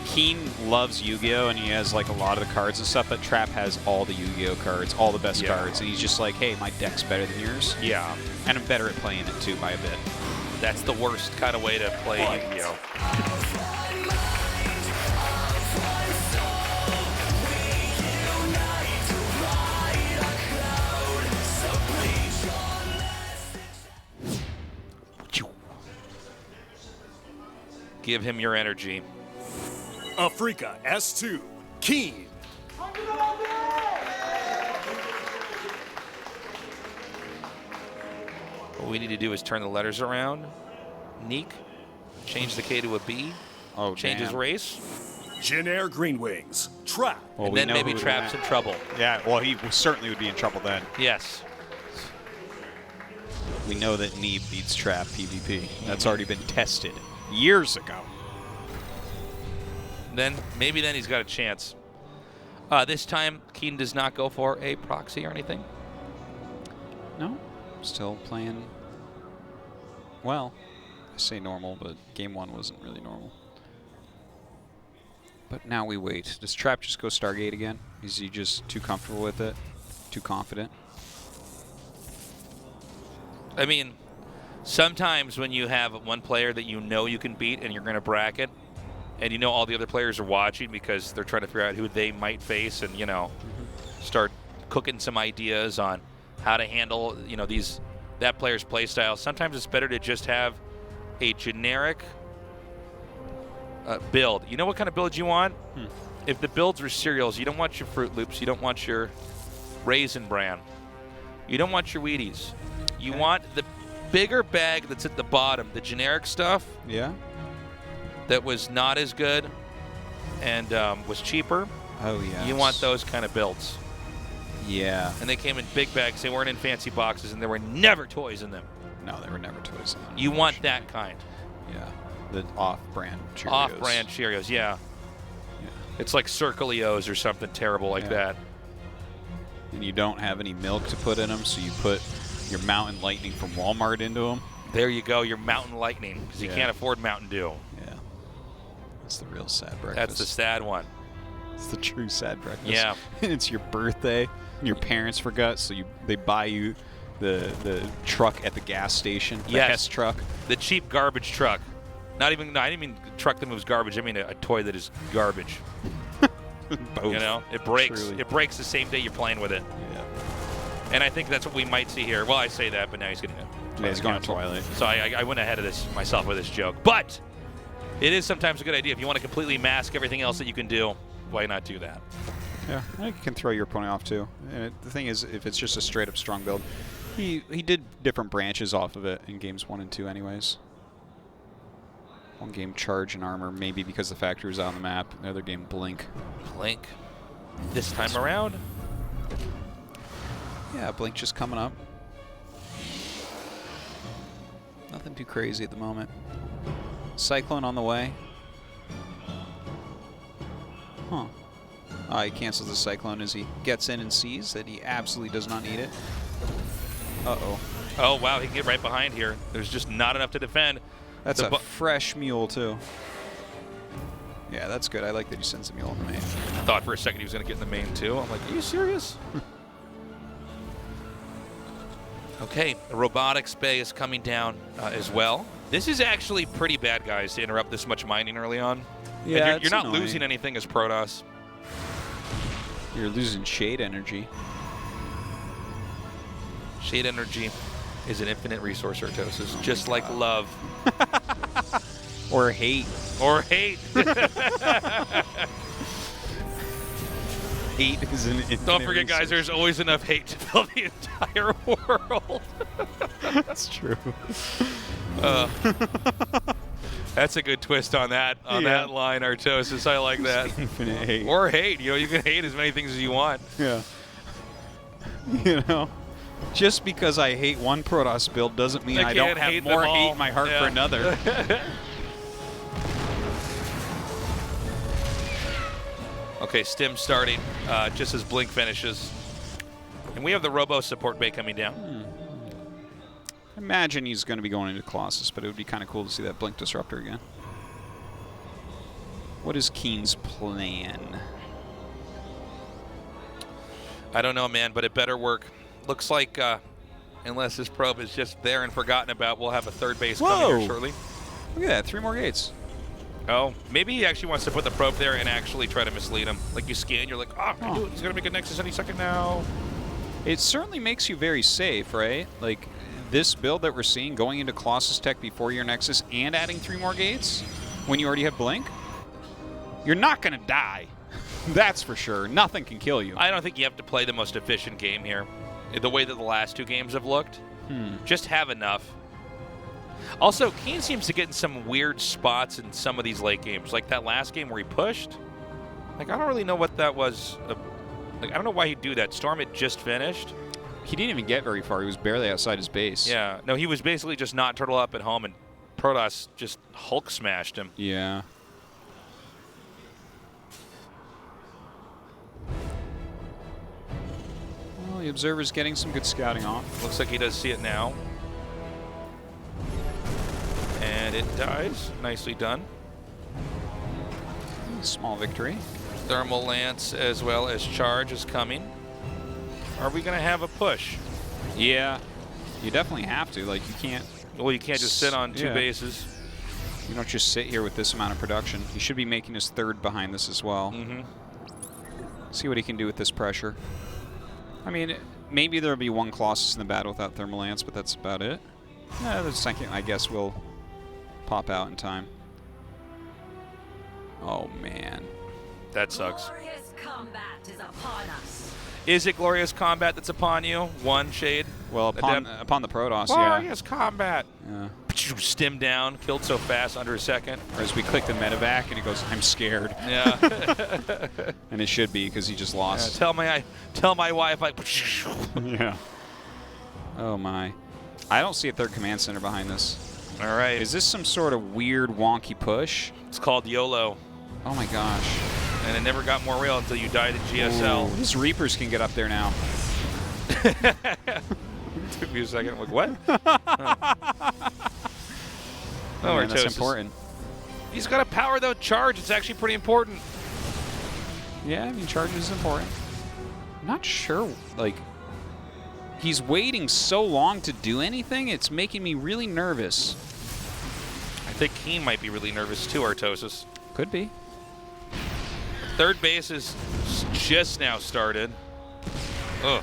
KeeN loves Yu-Gi-Oh! And he has, like, a lot of the cards and stuff, but Trap has all the Yu-Gi-Oh! Cards, all the best cards. And he's just like, hey, my deck's better than yours. Yeah. And I'm better at playing it, too, by a bit. That's the worst kind of way to play Yu-Gi-Oh! Give him your energy. Africa S2, KeeN. What we need to do is turn the letters around. Neek, change the K to a B. Oh, change his damn. race. Jin Air Green Wings, Trap. Well, And we then know maybe who Trap's in that- trouble. Yeah, well, he certainly would be in trouble then. Yes. We know that Neeb beats Trap PvP. That's already been tested years ago. Then maybe then he's got a chance. This time, KeeN does not go for a proxy or anything. No, still playing. Well, I say normal, but game 1 wasn't really normal. But now we wait. Does Trap just go Stargate again? Is he just too comfortable with it? Too confident? I mean, sometimes when you have one player that you know you can beat and you're going to bracket, and you know all the other players are watching because they're trying to figure out who they might face and, you know, start cooking some ideas on how to handle, you know, that player's play style. Sometimes it's better to just have a generic build. You know what kind of build you want? If the builds are cereals, you don't want your Fruit Loops, you don't want your Raisin Bran, you don't want your Wheaties. You want the bigger bag that's at the bottom, the generic stuff. Yeah. That was not as good and was cheaper. Oh, yeah. You want those kind of builds. Yeah. And they came in big bags. They weren't in fancy boxes, and there were never toys in them. No, they were never toys. You want that kind. Yeah. The off-brand Cheerios. Off-brand Cheerios, yeah. It's like Circle-Eos or something terrible like that. And you don't have any milk to put in them, so you put your Mountain Lightning from Walmart into them. There you go, your Mountain Lightning, because you can't afford Mountain Dew. Yeah. That's the real sad breakfast. That's the sad one. It's the true sad breakfast. Yeah. And it's your birthday, and your parents forgot, so they buy you the truck at the gas station, the Hess truck. The cheap garbage truck. I didn't mean truck that moves garbage. I mean a toy that is garbage. Both. You know, it breaks. Truly. It breaks the same day you're playing with it. Yeah. And I think that's what we might see here. Well, I say that, but now he's getting it. Yeah, he's going to Twilight. So I went ahead of this myself with this joke. But it is sometimes a good idea. If you want to completely mask everything else that you can do, why not do that? Yeah, I think you can throw your opponent off too. And the thing is, if it's just a straight up strong build, he did different branches off of it in games 1 and 2 anyways. One game Charge and Armor, maybe because the factory was out on the map. The other game Blink. Blink. This time around? Yeah, Blink just coming up. Nothing too crazy at the moment. Cyclone on the way. Huh. He cancels the Cyclone as he gets in and sees that he absolutely does not need it. Uh-oh. Oh, wow, he can get right behind here. There's just not enough to defend. That's a fresh mule, too. Yeah, that's good. I like that he sends the mule in the main. I thought for a second he was going to get in the main, too. I'm like, are you serious? Okay, the robotics bay is coming down as well. This is actually pretty bad, guys, to interrupt this much mining early on. Yeah, and you're not losing anything as Protoss. You're losing shade energy. Shade energy is an infinite resource, Artosis, just like love. Or hate. Or hate. hate is an infinite Don't forget, guys, resource. there's always enough hate to fill the entire world. That's true. That's a good twist on that that line, Artosis. I like that. Infinite hate. Or hate. You know, you can hate as many things as you want. Yeah. You know, just because I hate one Protoss build doesn't mean I don't have more hate in my heart for another. Okay, Stim starting just as Blink finishes. And we have the Robo support bay coming down. I imagine he's going to be going into Colossus, but it would be kind of cool to see that Blink Disruptor again. What is KeeN's plan? I don't know, man, but it better work. Looks like, unless this probe is just there and forgotten about, we'll have a third base coming here shortly. Look at that, 3 more gates. Oh, maybe he actually wants to put the probe there and actually try to mislead him. Like you scan, you're like, oh, I do it. He's going to make a Nexus any second now. It certainly makes you very safe, right? Like, this build that we're seeing, going into Colossus Tech before your Nexus and adding 3 more gates when you already have Blink, you're not going to die. That's for sure. Nothing can kill you. I don't think you have to play the most efficient game here. The way that the last 2 games have looked. Just have enough. Also, KeeN seems to get in some weird spots in some of these late games. Like that last game where he pushed. Like, I don't really know what that was. Like, I don't know why he'd do that. Storm had just finished. He didn't even get very far. He was barely outside his base. Yeah. No, he was basically just not turtle up at home, and Protoss just Hulk smashed him. Yeah. Well, the Observer's getting some good scouting off. Looks like he does see it now. And it dies. Nicely done. Small victory. Thermal Lance as well as Charge is coming. Are we going to have a push? Yeah. You definitely have to. Like, you can't... Well, you can't just sit on 2 bases. You don't just sit here with this amount of production. He should be making his 3rd behind this as well. See what he can do with this pressure. I mean, maybe there'll be 1 Colossus in the battle without Thermal Lance, but that's about it. The second, I guess, will pop out in time. Oh, man. That sucks. Glorious combat is upon us. Is it glorious combat that's upon you? 1 shade. Well, upon the Protoss, glorious combat. Yeah. Stim down, killed so fast, under a second. Or as we click the medevac and he goes, I'm scared. Yeah. And it should be because he just lost. Yeah, tell my wife I. Yeah. Oh my. I don't see a 3rd command center behind this. All right. Is this some sort of weird wonky push? It's called YOLO. Oh my gosh. And it never got more real until you died in GSL. Ooh, his Reapers can get up there now. Took me a second. Like, what? Oh, man, that's important. He's got a power, though. Charge. It's actually pretty important. Yeah, I mean, charge is important. I'm not sure, like, he's waiting so long to do anything, it's making me really nervous. I think KeeN might be really nervous, too, Artosis. Could be. 3rd base is just now started. Ugh.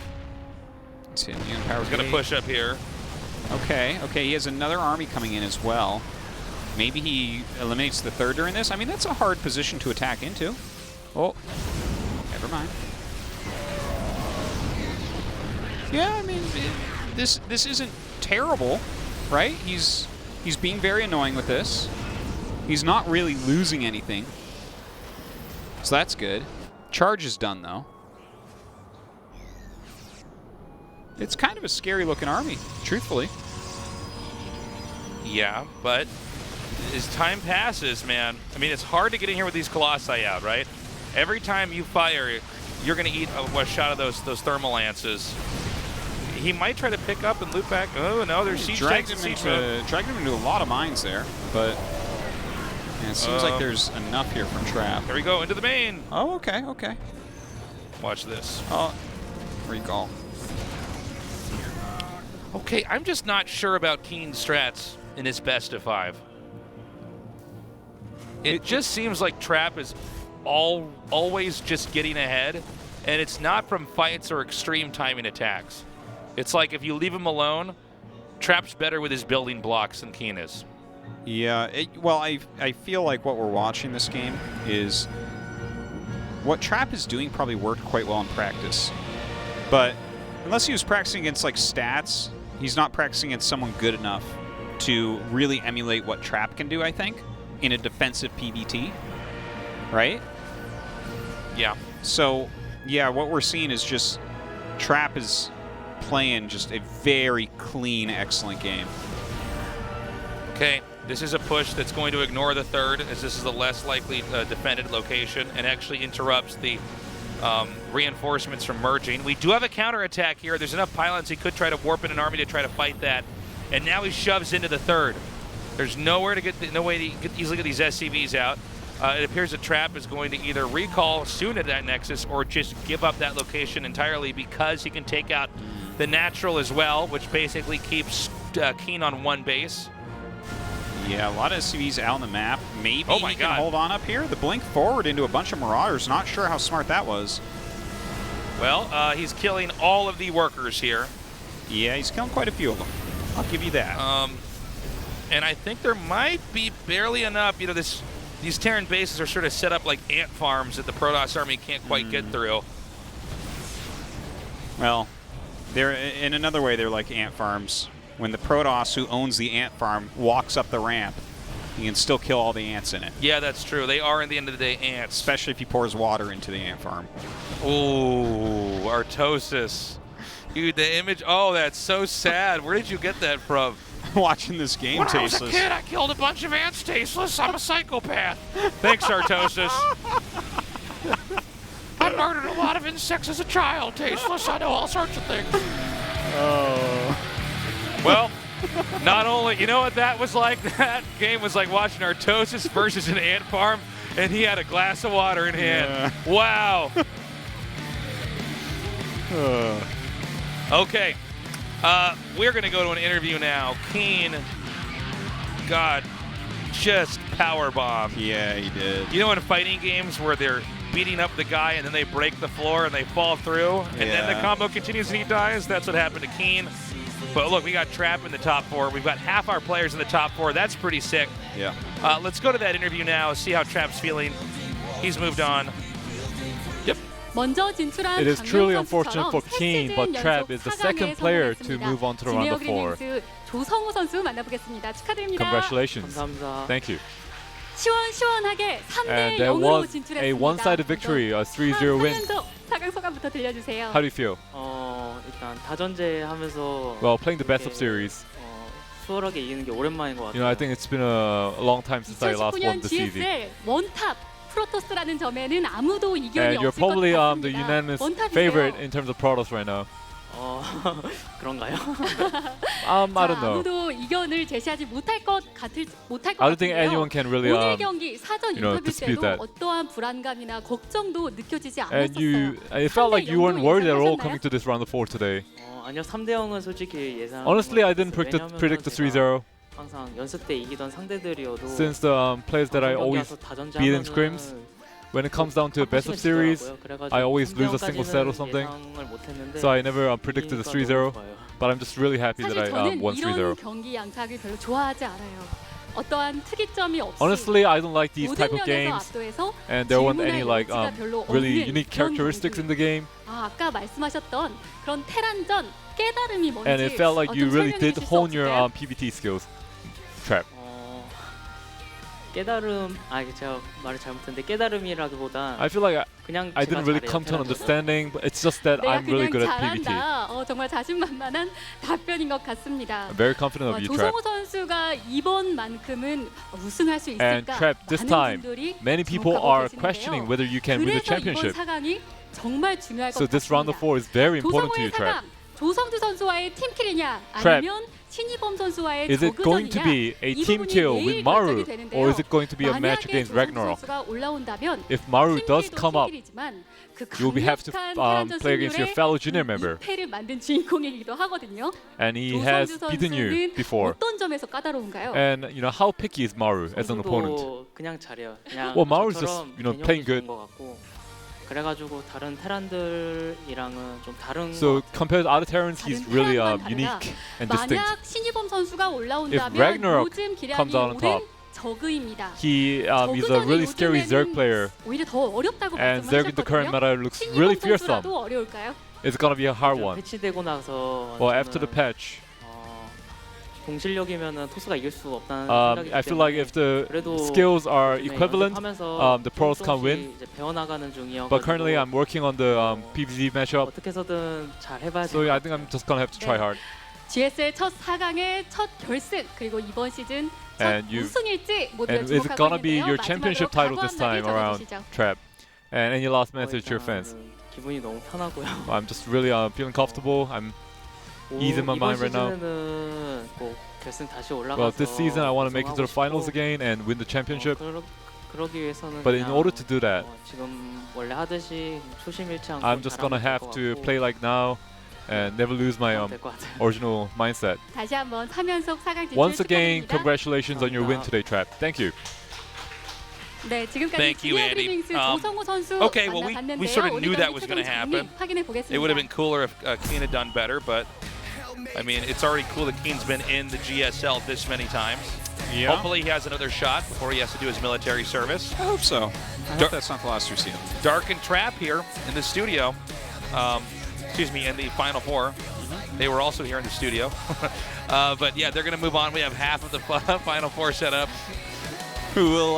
He's hitting you in I was going to push up here. Okay, he has another army coming in as well. Maybe he eliminates the 3rd during this. I mean, that's a hard position to attack into. Oh, never mind. Yeah, I mean, this isn't terrible, right? He's being very annoying with this. He's not really losing anything. So that's good. Charge is done, though. It's kind of a scary-looking army, truthfully. Yeah, but as time passes, man, I mean, it's hard to get in here with these Colossi out, right? Every time you fire, you're going to eat a shot of those thermal lances. He might try to pick up and loop back. Oh, no, there's siege tanks and siege mode. Dragged him into a lot of mines there, but yeah, it seems like there's enough here from Trap. Here we go, into the main. Oh, okay. Watch this. Oh, recall. Okay, I'm just not sure about KeeN's strats in his best of 5. It just seems like Trap is always just getting ahead, and it's not from fights or extreme timing attacks. It's like if you leave him alone, Trap's better with his building blocks than KeeN is. Yeah, well, I feel like what we're watching this game is what Trap is doing probably worked quite well in practice. But unless he was practicing against like stats, he's not practicing against someone good enough to really emulate what Trap can do, I think, in a defensive PBT, right? Yeah. So, yeah, what we're seeing is just Trap is playing just a very clean, excellent game. Okay, this is a push that's going to ignore the third, as this is the less likely defended location, and actually interrupts the reinforcements from merging. We do have a counterattack here. There's enough pylons he could try to warp in an army to try to fight that. And now he shoves into the third. There's nowhere to get, no way to easily get these SCVs out. It appears that Trap is going to either recall soon at that Nexus or just give up that location entirely because he can take out the natural as well, which basically keeps KeeN on one base. Yeah, a lot of SCVs out on the map. Maybe Oh my he can God. hold on up here. The blink forward into a bunch of Marauders. Not sure how smart that was. Well, he's killing all of the workers here. Yeah, he's killing quite a few of them. I'll give you that. And I think there might be barely enough. You know, these Terran bases are sort of set up like ant farms that the Protoss army can't quite get through. Well, they're in another way, they're like ant farms. When the Protoss who owns the ant farm walks up the ramp, he can still kill all the ants in it. Yeah, that's true. They are, in the end of the day, ants. Especially if he pours water into the ant farm. Ooh, Artosis. Dude, the image, oh, that's so sad. Where did you get that from? Watching this game, When I was a Tasteless. kid, I killed a bunch of ants, Tasteless. I'm a psychopath. Thanks, Artosis. I murdered a lot of insects as a child, Tasteless. I know all sorts of things. Oh. Well, not only, you know what that was like? That game was like watching Artosis versus an ant farm, and he had a glass of water in hand. Yeah. Wow. Okay. We're going to go to an interview now. KeeN, God, just powerbomb. Yeah, he did. You know in fighting games where they're beating up the guy and then they break the floor and they fall through, and then the combo continues and he dies? That's what happened to KeeN. But look, we got Trap in the top 4. We've got half our players in the top 4. That's pretty sick. Yeah. Let's go to that interview now, see how Trap's feeling. He's moved on. Yep. It is truly unfortunate for KeeN, but Trap is the second player to move on to the round of 4. 조성우 선수 만나보겠습니다. 축하드립니다. Congratulations. 감사합니다. Thank you. 시원시원하게 3대 And there 0으로 was 진출했습니다. a one-sided victory, a 3-0 win. 4강 소감부터 들려주세요. How do you feel? 일단 다전제 하면서 Well, playing the best of 이렇게, series. 수월하게 이기는 게 오랜만인 것 같아요. You know, I think it's been a long time since I last won 2019년 the CV. GSL 원탑 프로토스라는 점에는 아무도 이견이 And you're 없을 것 probably 같습니다. the unanimous 원탑이세요. favorite in terms of Protoss right now. 그런가요? I don't know. 아무도 이견을 제시하지 못할 것 I don't think 같은데요. anyone can really 오늘 경기 사전 인터뷰 dispute 때도 that. 어떠한 불안감이나 걱정도 느껴지지 And 않았었어요. it felt like you weren't worried at all 예상하셨나요? coming to this round of 4 today. 아니요, 3대 0은 솔직히 예상. Honestly, I didn't predict the 3-0 항상 연습 때 이기던 상대들이어도 since the players that I always 다전제 beat in 하면은 scrims. When it comes down to a best of series, I always lose a single set or something. So I never predicted the 3-0, but I'm just really happy that 사실 I 저는 won 이런 3-0. 경기 양상을 별로 좋아하지 않아요. 어떠한 특이점이 없이 Honestly, I don't like these 모든 type of 면에서 games, 압도해서 and there weren't any 질문할 like 여지가 별로 really 없는 unique 그런 characteristics 경기. in the game, 아까 말씀하셨던 그런 테란전 깨달음이 뭔지 and it felt like you 좀 really 설명해 did 주실 수 hone your 없을까요? PvT skills. Trap. 깨달음, 제가 말을 잘못했는데 깨달음이라기보다 I feel like 그냥 I 제가 didn't really 잘해요, come to an 테란전은. understanding, but it's just that 내가 I'm really 그냥 good at PvT. 잘한다. 정말 자신만만한 답변인 것 같습니다. I'm very confident of you, Trap. 조성우 선수가 이번만큼은 우승할 수 And 있을까? Trap, this 많은 time, 분들이 many people 주목하고 are 계시는데요. questioning whether you can win the 그래서 championship. 이번 4강이 정말 중요할 것 So this round of 같습니다. 4 is very important to 조성우의 you, Trap. 4강, 조성주 선수와의 팀킬이냐 Trap, 아니면 신이범 선수와의 Is it going to 저그전이냐 be a 이 team 부분이 kill 내일 with Maru, 결정이 되는데요. or is it going to be a match 만약에 against 조성주 Ragnarok? 선수가 올라온다면 If Maru does 팀킬도 come up, 팀킬이지만 그 you will have to 강력한 테란전 play against your fellow junior member, 패를 만든 주인공이기도 하거든요. and he has 조성주 beaten you 선수는 before. 어떤 점에서 까다로운가요? And you know how picky is Maru as an opponent? 선수도 그냥 잘해요. 그냥 Well, Maru's just, 저처럼 you know, 개념이 playing 좋은 good. 것 같고. 그래가지고 다른 테란들이랑은 좀 다른 So 것 같아요. compared to other Terrans, he's 다른 really 테란과는 다르다. unique and distinct. 만약 신이범 선수가 올라온다면 Ragnarok 요즘 기량이 comes out on 오른 top, 저그입니다. He is a really scary Zerg player, 오히려 더 어렵다고 and Zerg in the current 말씀하셨거든요. meta looks really fearsome. 선수라도 어려울까요? It's gonna be a hard one. 패치되고 나서 Well, after the 저는, patch, 동실력이면은 토스가 이길 수 없다는 생각이기 I feel like 때문에 if the 그래도 skills are 요즘에 equivalent, 연습하면서 the pros can 조금씩 win. 이제 배워나가는 중이어가지고 But currently, I'm working on the PvZ matchup, 어떻게 해서든 잘 해봐야 so 돼요. I think I'm just gonna have to try 네. hard. GSL 첫 4강의 첫 결승 그리고 이번 시즌 첫 And you- 우승일지 모두가 And is it 주목하고 gonna be 있는데요. your championship 마지막으로 title 각오 this 한마디 time around, 전해주시죠. Trap? And any last message to your fans? 기분이 너무 편하고요. I'm just really feeling comfortable. I'm easy in my mind right now. 시즌에는 꼭 결승 다시 올라가서 Well, this season I want to make it to the finals 우승하고 again and win the championship. 그러기 위해서는 But in 그냥, order to do that, 지금 원래 하듯이 초심 잃지 않고 I'm just gonna 잘하면 have 될것 to 같고 play like now and never lose my 될것 같아요. original mindset. 다시 한번 3연속 4강 진출 Once again, 축하드립니다. congratulations on your win today, Trap. Thank you. 네, 지금까지 Thank you, GSL Andy. 드리밍스 조성우 선수 okay, well, we 만나봤는데요. sort of knew 오늘까지 that was gonna 최종 happen. 정리 확인해 보겠습니다. It would have been cooler if KeeN had done better, but I mean, it's already cool that KeeN's been in the GSL this many times. Yeah. Hopefully he has another shot before he has to do his military service. I hope so. I hope that's not the last we see him. Dark and Trap here in the studio. Excuse me, in the Final Four. They were also here in the studio. But yeah, they're going to move on. We have half of the Final Four set up. Who will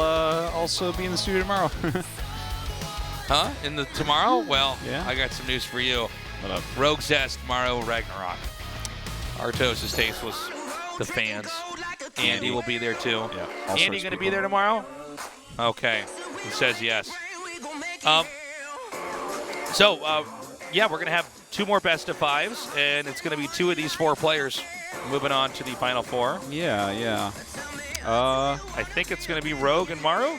also be in the studio tomorrow? Huh? In the tomorrow? Well, Yeah. I got some news for you. What up? Rogue Zest, Mario Ragnarok. Artos' tasteless. The fans. Andy will be there too. Yeah, all sorts Andy of going to be people. there tomorrow? Okay. He says yes. Yeah, we're going to have 2 more best of 5s, and it's going to be 2 of these 4 players moving on to the Final Four. Yeah. I think it's going to be Rogue and Maru.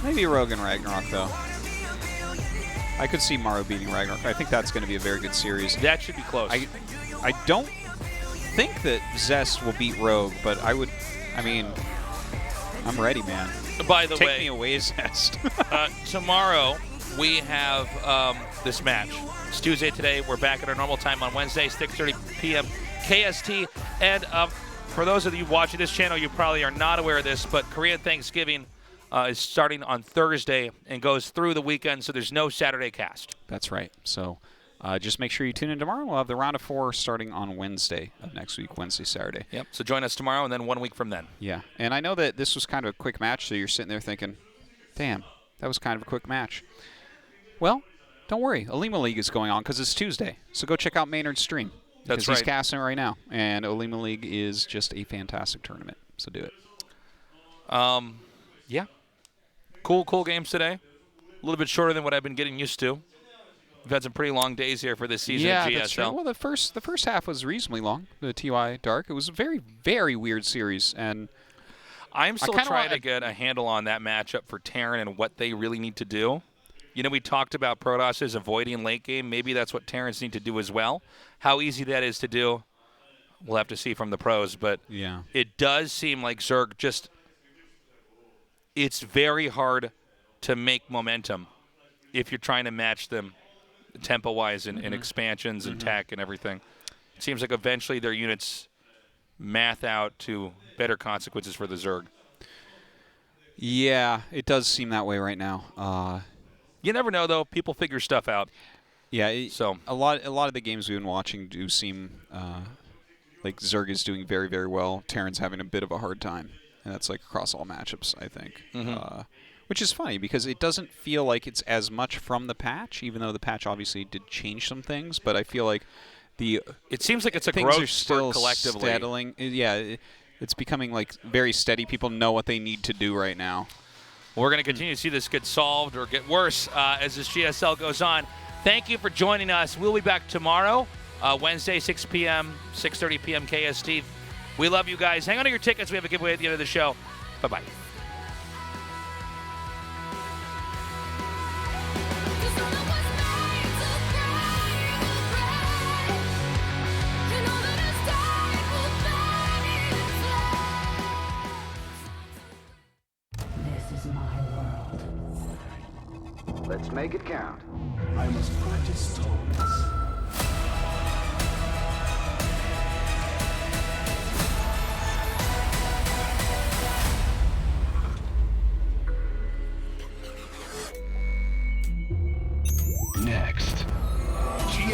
Maybe Rogue and Ragnarok, though. I could see Maru beating Ragnarok. I think that's going to be a very good series. That should be close. I don't think that Zest will beat Rogue, but I'm ready, man. By the Take way, me away, Zest. tomorrow we have this match. It's Tuesday today. We're back at our normal time on Wednesday, 6:30 p.m. KST. And for those of you watching this channel, you probably are not aware of this, but Korean Thanksgiving is starting on Thursday and goes through the weekend, so there's no Saturday cast. That's right. So just make sure you tune in tomorrow. We'll have the round of 4 starting on Wednesday of next week, Wednesday, Saturday. Yep. So join us tomorrow and then 1 week from then. Yeah. And I know that this was kind of a quick match, so you're sitting there thinking, damn, that was kind of a quick match. Well, don't worry. Olima League is going on because it's Tuesday. So go check out Maynard's stream. That's Because he's right. casting it right now. And Olima League is just a fantastic tournament. So do it. Yeah. Cool games today. A little bit shorter than what I've been getting used to. We've had some pretty long days here for this season Yeah, of GSL. that's true. Well, the first half was reasonably long, the TY Dark. It was a very, very weird series. And I'm still kinda trying want- to get a handle on that matchup for Terran and what they really need to do. You know, we talked about Protoss avoiding late game. Maybe that's what Terrans need to do as well. How easy that is to do, we'll have to see from the pros. But yeah. it does seem like Zerg just – it's very hard to make momentum if you're trying to match them tempo-wise in expansions and tech and everything. It seems like eventually their units math out to better consequences for the Zerg. Yeah, it does seem that way right now. You never know, though. People figure stuff out. Yeah, So a lot of the games we've been watching do seem like Zerg is doing very, very well. Terran's having a bit of a hard time, and that's like across all matchups, I think. Which is funny because it doesn't feel like it's as much from the patch, even though the patch obviously did change some things. But I feel like it seems like it's a things growth are still spurt collectively. settling. Yeah, it's becoming like very steady. People know what they need to do right now. We're going to continue to see this get solved or get worse as this GSL goes on. Thank you for joining us. We'll be back tomorrow, Wednesday, 6 p.m., 6:30 p.m. KST. We love you guys. Hang on to your tickets. We have a giveaway at the end of the show. Bye-bye. This is my world. Let's make it count. I must practice tolerance.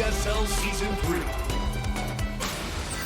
GSL Season 3.